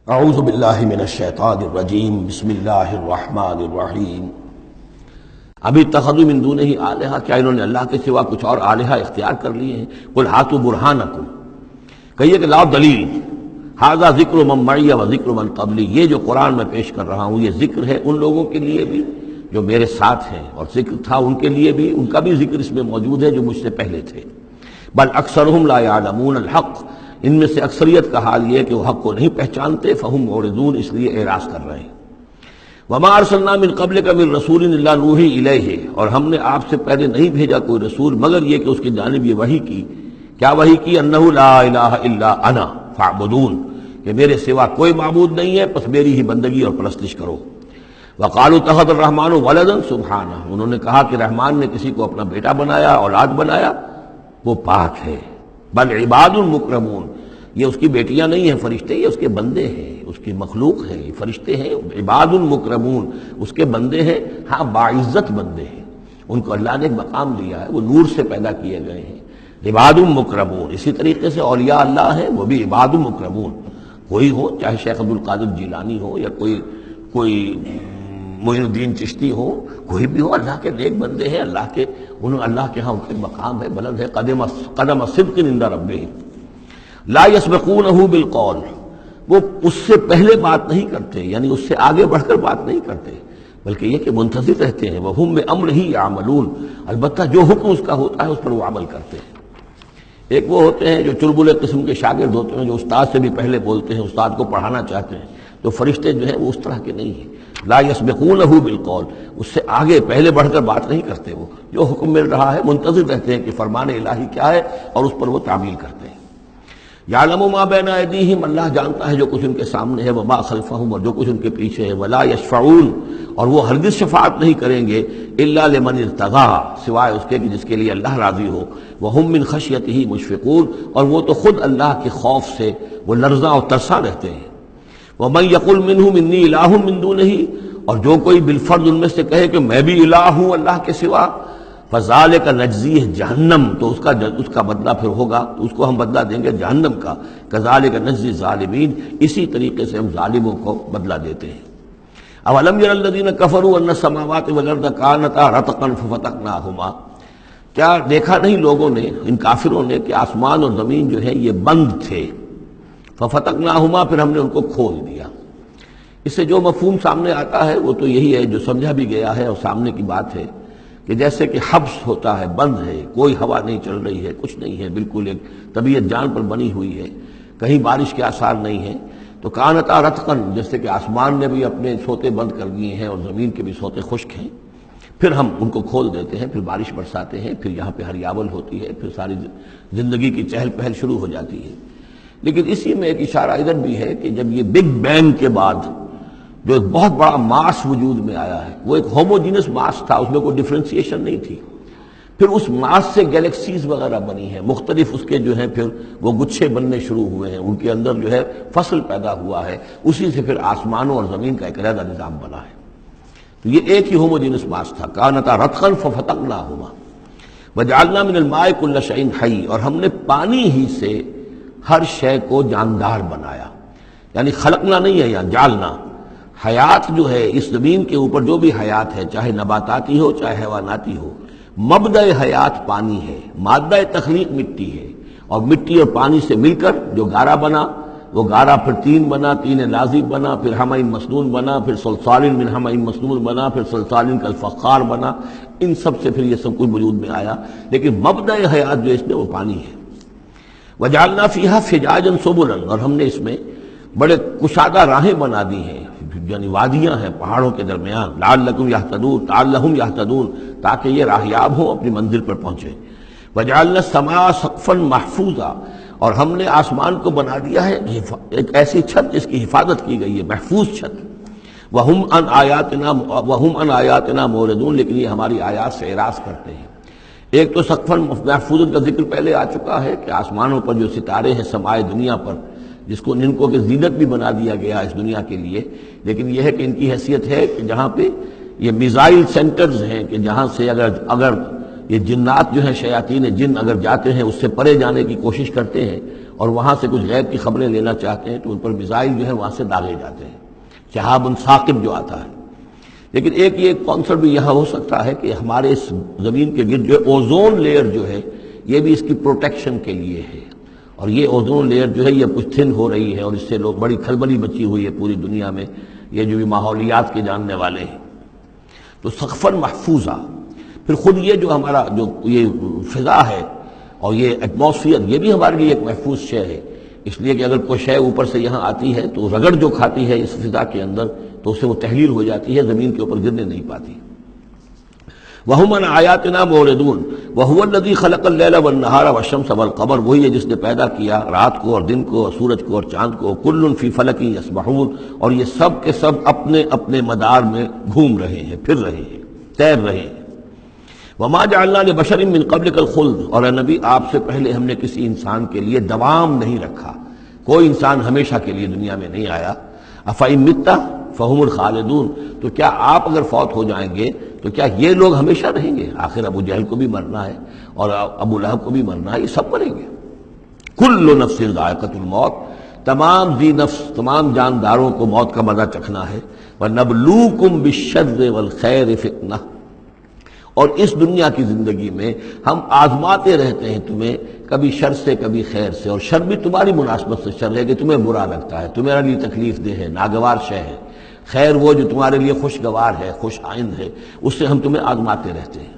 اعوذ باللہ من الشیطان الرجیم بسم اللہ الرحمن الرحیم اب اتخذوا من دونہ آلہہ، کیا انہوں نے اللہ کے سوا کچھ اور آلہہ اختیار کر لیے ہیں؟ قل ہاتوا برہانکم، کہیے کہ لاؤ دلیل، ھذا ذکر من معی و ذکر من قبلی، یہ جو قرآن میں پیش کر رہا ہوں یہ ذکر ہے ان لوگوں کے لیے بھی جو میرے ساتھ ہیں، اور ذکر تھا ان کے لیے بھی، ان کا بھی ذکر اس میں موجود ہے جو مجھ سے پہلے تھے۔ بل اکثرہم لا یعلمون الحق، ان میں سے اکثریت کا حال یہ ہے کہ وہ حق کو نہیں پہچانتے، فہم معرضون، اس لیے اعراض کر رہے ہیں۔ وما ارسلنا من قبلک من رسول الا نوحی الیہ، اور ہم نے آپ سے پہلے نہیں بھیجا کوئی رسول مگر یہ کہ اس کی جانب یہ وحی کی، کیا وحی کی؟ انہ لا الہ الا انا فاعبدون، کہ میرے سوا کوئی معبود نہیں ہے، پس میری ہی بندگی اور پرستش کرو۔ وقالوا اتخذ الرحمن ولدا سبحانہ، انہوں نے کہا کہ رحمان نے کسی کو اپنا بیٹا بنایا، اولاد بنایا، وہ پاک ہے۔ بل عباد مکرمون، یہ اس کی بیٹیاں نہیں ہیں فرشتے، یہ اس کے بندے ہیں، اس کی مخلوق ہیں، یہ فرشتے ہیں، عباد مکرمون، اس کے بندے ہیں، ہاں باعزت بندے ہیں، ان کو اللہ نے ایک مقام دیا ہے، وہ نور سے پیدا کیے گئے ہیں، عباد مکرمون۔ اسی طریقے سے اولیاء اللہ ہیں، وہ بھی عباد مکرمون، کوئی ہو، چاہے شیخ عبد القادر جیلانی ہو یا کوئی معین الدین چشتی ہو، کوئی بھی ہو، اللہ کے نیک بندے ہیں، اللہ کے ہاں ان کا مقام ہے، بلند ہے، قدم صدق عند ربہم۔ لا یسبقونہ بالقول، وہ اس سے پہلے بات نہیں کرتے، یعنی اس سے آگے بڑھ کر بات نہیں کرتے، بلکہ یہ کہ منتظر رہتے ہیں، وہم بامرہ یعملون، البتہ جو حکم اس کا ہوتا ہے اس پر وہ عمل کرتے ہیں۔ ایک وہ ہوتے ہیں جو چلبلے قسم کے شاگرد ہوتے ہیں، جو استاد سے بھی پہلے بولتے ہیں، استاد کو پڑھانا چاہتے ہیں، تو فرشتے جو ہیں وہ اس طرح کے نہیں ہیں۔ لا یسبقونہ بالقول، اس سے آگے پہلے بڑھ کر بات نہیں کرتے، وہ جو حکم مل رہا ہے منتظر رہتے ہیں کہ فرمان الہی کیا ہے اور اس پر وہ تعمیل کرتے ہیں۔ یعلم ما بین ایدیہم، اللہ جانتا ہے جو کچھ ان کے سامنے ہے، وما خلفہم، اور جو کچھ ان کے پیچھے ہے، ولا یشفعون، اور وہ ہرگز شفاعت نہیں کریں گے، الا لمن ارتضی، سوائے اس کے کہ جس کے لیے اللہ راضی ہو، وہم من خشیتہ مشفقون، اور وہ تو خود اللہ کے خوف سے وہ لرزاں اور ترساں رہتے ہیں۔ ومن یقل منہم انی الہ من دونہ، اور جو کوئی بالفرض ان میں سے کہے کہ میں بھی الہ ہوں اللہ کے سوا، فذالک نجزیہ جہنم، تو اس کا بدلہ پھر ہوگا، اس کو ہم بدلہ دیں گے جہنم کا، کذالک نجزی الظالمین، اسی طریقے سے ہم ظالموں کو بدلہ دیتے ہیں۔ اولم یر الذین کفروا ان السماوات والارض کانتا رتقا ففتقناہما، کیا دیکھا نہیں لوگوں نے، ان کافروں نے، کہ آسمان اور زمین جو ہے یہ بند تھے، ففتقناہما، پھر ہم نے ان کو کھول دیا۔ اس سے جو مفہوم سامنے آتا ہے وہ تو یہی ہے جو سمجھا بھی گیا ہے اور سامنے کی بات ہے، کہ جیسے کہ حبس ہوتا ہے، بند ہے، کوئی ہوا نہیں چل رہی ہے، کچھ نہیں ہے، بالکل ایک طبیعت جان پر بنی ہوئی ہے، کہیں بارش کے آثار نہیں ہیں، تو کانتا رتقن، جیسے کہ آسمان نے بھی اپنے سوتے بند کر دیے ہیں اور زمین کے بھی سوتے خشک ہیں، پھر ہم ان کو کھول دیتے ہیں، پھر بارش برساتے ہیں، پھر یہاں پہ ہریاول ہوتی ہے، پھر ساری زندگی کی چہل پہل شروع ہو جاتی ہے۔ لیکن اسی میں ایک اشارہ ادھر بھی ہے کہ جب یہ بگ بینگ کے بعد جو ایک بہت بڑا ماس وجود میں آیا ہے، وہ ایک ہوموجینس ماس تھا، اس میں کوئی ڈفرینسیشن نہیں تھی، پھر اس ماس سے گیلیکسیز وغیرہ بنی ہیں، مختلف اس کے جو ہیں پھر وہ گچھے بننے شروع ہوئے ہیں، ان کے اندر جو ہے فصل پیدا ہوا ہے، اسی سے پھر آسمانوں اور زمین کا ایک علیحدہ نظام بنا ہے۔ تو یہ ایک ہی ہوموجینس ماس تھا، کانتا رتقا ففتقناہما وجعلنا من الماء کل شیء حی، اور ہم نے پانی ہی سے ہر شے کو جاندار بنایا، یعنی خلقنا نہیں ہے یہاں، جالنا۔ حیات جو ہے اس زمین کے اوپر، جو بھی حیات ہے، چاہے نباتاتی ہو چاہے حیواناتی ہو، مبدأ حیات پانی ہے، مادہ تخلیق مٹی ہے، اور مٹی اور پانی سے مل کر جو گارا بنا، وہ گارا پھر تین بنا، تین لازب بنا، پھر حمأ مسنون بنا، پھر صلصال من حمأ مسنون بنا، پھر صلصال کالفخار بنا، ان سب سے پھر یہ سب کچھ وجود میں آیا، لیکن مبدأ حیات جو اس میں وہ پانی ہے۔ وجعلنا فیہا فجاجا سبلا، اور ہم نے اس میں بڑے کشادہ راہیں بنا دی ہیں، یعنی وادیاں ہیں پہاڑوں کے درمیان، لعلکم یہتدون، لعلہم یہتدون، تاکہ یہ راہیاب ہوں، اپنی منزل پر پہنچے۔ وجعلنا السماء سقفا محفوظا، اور ہم نے آسمان کو بنا دیا ہے ایک ایسی چھت جس کی حفاظت کی گئی ہے، محفوظ چھت۔ وہم عن آیاتنا معرضون، لیکن یہ ہماری آیات سے اعراض کرتے ہیں۔ ایک تو سقفا محفوظ کا ذکر پہلے آ چکا ہے کہ آسمانوں پر جو ستارے ہیں سمائے دنیا پر، جس کو ان کو کہ زینت بھی بنا دیا گیا اس دنیا کے لیے، لیکن یہ ہے کہ ان کی حیثیت ہے کہ جہاں پہ یہ میزائل سینٹرز ہیں، کہ جہاں سے اگر یہ جنات جو ہیں، شیاطین جن اگر جاتے ہیں اس سے پرے جانے کی کوشش کرتے ہیں، اور وہاں سے کچھ غیب کی خبریں لینا چاہتے ہیں تو ان پر میزائل جو ہے وہاں سے داغے جاتے ہیں، شہاب ثاقب جو آتا ہے۔ لیکن ایک کانسرٹ بھی یہاں ہو سکتا ہے کہ ہمارے اس زمین کے گرد جو اوزون لیئر جو ہے یہ بھی اس کی پروٹیکشن کے لیے ہے، اور یہ اوزون لیئر جو ہے یہ کچھ تھن ہو رہی ہے، اور اس سے لوگ بڑی کھلبلی مچی ہوئی ہے پوری دنیا میں، یہ جو بھی ماحولیات کے جاننے والے ہیں۔ تو سقفاً محفوظہ، پھر خود یہ جو ہمارا جو یہ فضا ہے اور یہ ایٹماسفیئر، یہ بھی ہمارے لیے ایک محفوظ شے ہے، اس لیے کہ اگر کوئی شے اوپر سے یہاں آتی ہے تو رگڑ جو کھاتی ہے اس فضا کے اندر تو اس سے وہ تحلیل ہو جاتی ہے، زمین کے اوپر گرنے نہیں پاتی۔ وَهُمْ عَنْ آيَاتِنَا مُعْرِضُونَ وَهُوَ الَّذِي خَلَقَ اللَّيْلَ وَالنَّهَارَ وَالشَّمْسَ وَالْقَمَرَ، وہی ہے جس نے پیدا کیا رات کو اور دن کو اور سورج کو اور چاند کو، كُلٌّ فِي فَلَكٍ يَسْبَحُونَ، اور یہ سب کے سب اپنے اپنے مدار میں گھوم رہے ہیں، پھر رہے ہیں، تیر رہے ہیں۔ وَمَا جَعَلْنَا لِبَشَرٍ مِّن قَبْلِكَ الْخُلْدَ، اور اے نبی آپ سے پہلے ہم نے کسی انسان کے لیے دوام نہیں رکھا، کوئی انسان ہمیشہ کے لیے دنیا میں نہیں آیا۔ أَفَإِن مِتَّ فَهُمُ الْخَالِدُونَ، تو کیا آپ اگر فوت ہو جائیں گے تو کیا یہ لوگ ہمیشہ رہیں گے؟ آخر ابو جہل کو بھی مرنا ہے اور ابو لہب کو بھی مرنا ہے، یہ سب مریں گے۔ کل نفس ذائقۃ الموت، تمام ذی نفس، تمام جانداروں کو موت کا مزہ چکھنا ہے۔ وَنَبْلُوكُمْ بِالشَّرِّ وَالْخَيْرِ فِتْنَةً، اور اس دنیا کی زندگی میں ہم آزماتے رہتے ہیں تمہیں، کبھی شر سے کبھی خیر سے، اور شر بھی تمہاری مناسبت سے شر ہے کہ تمہیں برا لگتا ہے، تمہارے لیے تکلیف دہ ہے، ناگوار شے ہے، خیر وہ جو تمہارے لیے خوشگوار ہے، خوش آئند ہے، اس سے ہم تمہیں آزماتے رہتے ہیں۔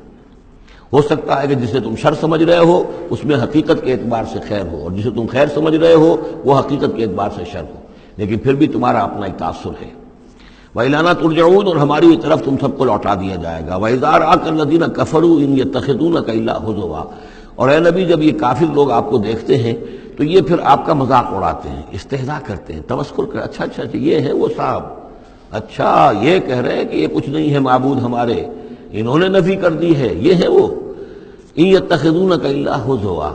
ہو سکتا ہے کہ جسے تم شر سمجھ رہے ہو اس میں حقیقت کے اعتبار سے خیر ہو، اور جسے تم خیر سمجھ رہے ہو وہ حقیقت کے اعتبار سے شر ہو، لیکن پھر بھی تمہارا اپنا ایک تاثر ہے۔ وَإِلَيْنَا تُرْجَعُونَ، اور ہماری طرف تم سب کو لوٹا دیا جائے گا۔ وَإِذَا رَآكَ الَّذِينَ كَفَرُوا إِن يَتَّخِذُونَكَ إِلَّا هُزُوًا، اور اے نبی جب یہ کافر لوگ آپ کو دیکھتے ہیں تو یہ پھر آپ کا مذاق اڑاتے ہیں، استہزاء کرتے ہیں، تمسخر کرتے ہیں، اچھا اچھا یہ ہے وہ صاحب، اچھا یہ کہہ رہے ہیں کہ یہ کچھ نہیں ہے معبود ہمارے، انہوں نے نفی کر دی ہے، یہ ہے وہ۔ إِن يَتَّخِذُونَكَ إِلَّا هُزُوًا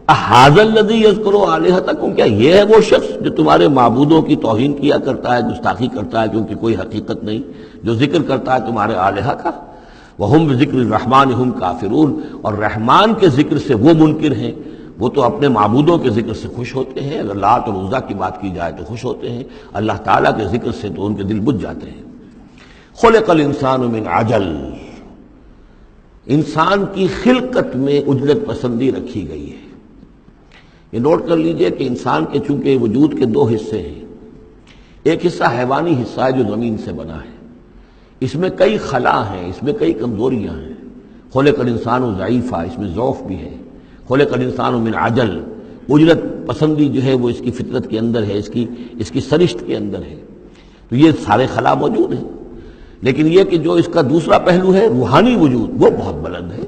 أَهَٰذَا الَّذِي يَذْكُرُ آلِهَتَكُمْ، کیا یہ ہے وہ شخص جو تمہارے معبودوں کی توہین کیا کرتا ہے، گستاخی کرتا ہے کیونکہ کوئی حقیقت نہیں، جو ذکر کرتا ہے تمہارے آلہہ کا۔ وَهُمْ بِذِكْرِ الرَّحْمَٰنِ هُمْ كَافِرُونَ، اور رحمان کے ذکر سے وہ منکر ہیں، وہ تو اپنے معبودوں کے ذکر سے خوش ہوتے ہیں، اگر لات اور عزیٰ کی بات کی جائے تو خوش ہوتے ہیں، اللہ تعالیٰ کے ذکر سے تو ان کے دل بجھ جاتے ہیں۔ خلق الانسان من عجل، انسان کی خلقت میں عجلت پسندی رکھی گئی ہے۔ یہ نوٹ کر لیجئے کہ انسان کے چونکہ وجود کے دو حصے ہیں، ایک حصہ حیوانی حصہ ہے جو زمین سے بنا ہے، اس میں کئی خلا ہیں، اس میں کئی کمزوریاں ہیں۔ خلق الانسان ضعیفہ، اس میں ضعف بھی ہے۔ خلق الانسان من عجل، عجلت پسندی جو ہے وہ اس کی فطرت کے اندر ہے، اس کی سرشت کے اندر ہے، تو یہ سارے خلا موجود ہیں۔ لیکن یہ کہ جو اس کا دوسرا پہلو ہے روحانی وجود، وہ بہت بلند ہے،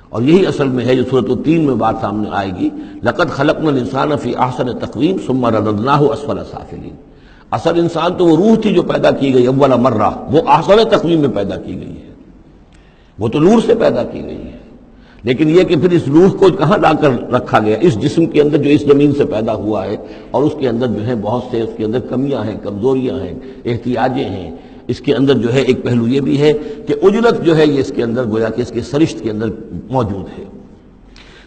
اور یہی اصل میں ہے جو سورۃ التین میں بات سامنے آئے گی، لقد خلقنا الانسان فی احسن تقویم ثم رددناہ اسفل سافلین۔ اصل انسان تو وہ روح تھی جو پیدا کی گئی اول مرہ، وہ احسن تقویم میں پیدا کی گئی ہے، وہ تو نور سے پیدا کی گئی ہے، لیکن یہ کہ پھر اس روح کو کہاں لا کر رکھا گیا، اس جسم کے اندر جو اس زمین سے پیدا ہوا ہے، اور اس کے اندر جو ہے بہت سے اس کے اندر کمیاں ہیں، کمزوریاں ہیں، احتیاجیں ہیں۔ اس کے اندر جو ہے ایک پہلو یہ بھی ہے کہ عجلت جو ہے یہ اس کے اندر گویا کہ اس کے سرشت کے اندر موجود ہے۔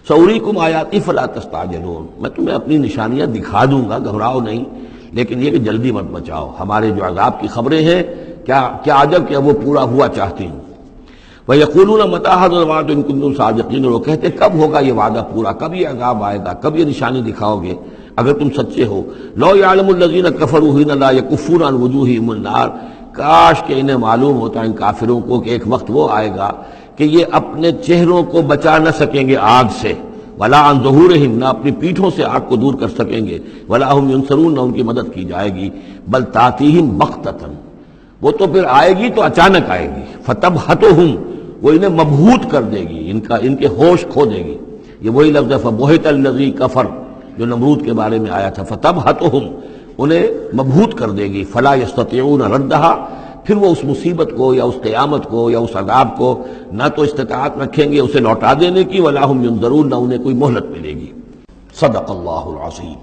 سأریکم آیاتی فلا تستعجلون، میں تمہیں اپنی نشانیاں دکھا دوں گا، گھبراؤ نہیں، لیکن یہ کہ جلدی مت مچاؤ، ہمارے جو عذاب کی خبریں ہیں کیا عجب کہ وہ پورا ہوا چاہتی ہوں۔ وَيَقُولُونَ مَتَىٰ هَٰذَا الْوَعْدُ إِن كُنتُمْ صَادِقِينَ، اور وہ کہتے کب ہوگا یہ وعدہ پورا، کب یہ عذاب آئے گا، کب یہ نشانی دکھاؤ گے اگر تم سچے ہو۔ لَوْ يَعْلَمُ الَّذِينَ كَفَرُوا حِينَ لَا يَكُفُّونَ عَنْ وُجُوهِهِمُ النَّارَ، کاش کہ انہیں معلوم ہوتا ان کافروں کو کہ ایک وقت وہ آئے گا کہ یہ اپنے چہروں کو بچا نہ سکیں گے آگ سے، وَلَا عَنْ ظُهُورِهِمْ، نہ اپنی پیٹھوں سے آگ کو دور کر سکیں گے، وَلَا هُمْ يُنصَرُونَ، نہ ان کی مدد کی جائے گی، بل تَأْتِيهِمْ بَغْتَةً، وہ تو پھر آئے گی تو اچانک آئے گی، فَتَبْهَتُهُمْ، وہ انہیں مبہوت کر دے گی، ان کے ہوش کھو دے گی۔ یہ وہی لفظ ہے فَبُہِتَ الَّذِي كَفَرَ جو نمرود کے بارے میں آیا تھا، فَتَبْهَتُهُمْ، انہیں مبہوت کر دے گی، فَلَا يَسْتَطِيعُونَ رَدَّهَا، پھر وہ اس مصیبت کو یا اس قیامت کو یا اس عذاب کو نہ تو استطاعت رکھیں گے اسے لوٹا دینے کی، وَلَا هُمْ يُنظَرُونَ، نہ انہیں کوئی مہلت ملے گی۔ صدق اللہ العظیم۔